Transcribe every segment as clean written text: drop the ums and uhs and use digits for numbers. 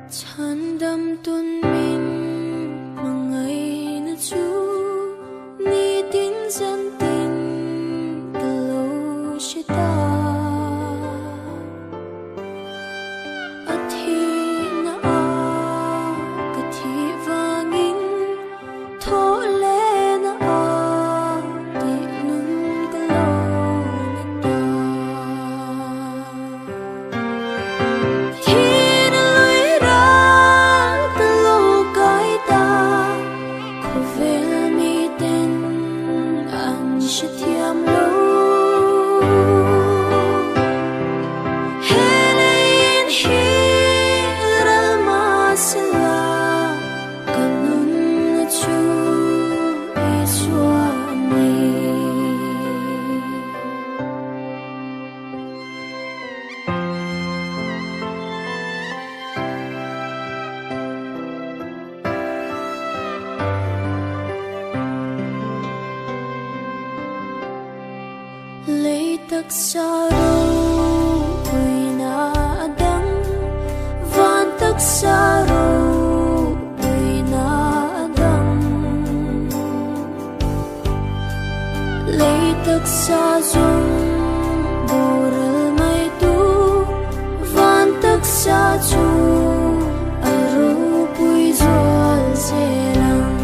Chan dam tun min mangai na chu ni tin zan tin kalo shita athi na a kathi wangin tho le na a ti nun kalo na ta lấy tất xa đâu quỳ na đắng van tất xa đâu quỳ na đắng lấy tất xa dung bồ rơ mai tu van tất xa chu aro bùi dọa dễ lăng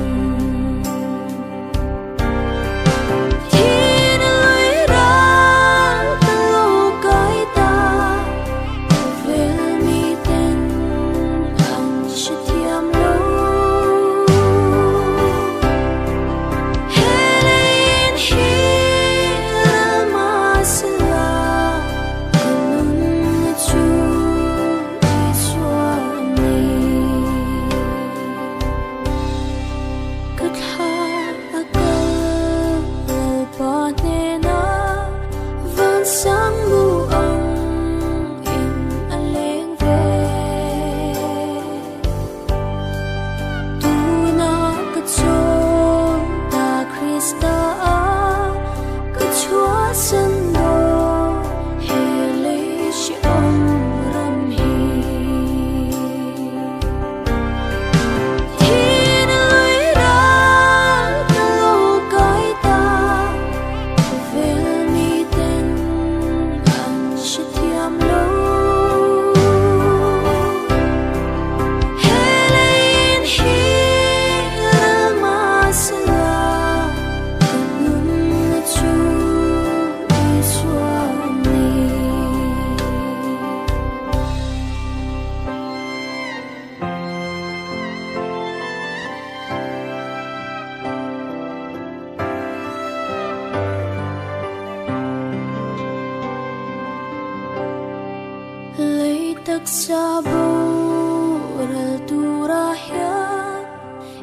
tất xa bầu rel tu rahia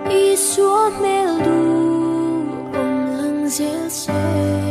i xua mel du om lang zel se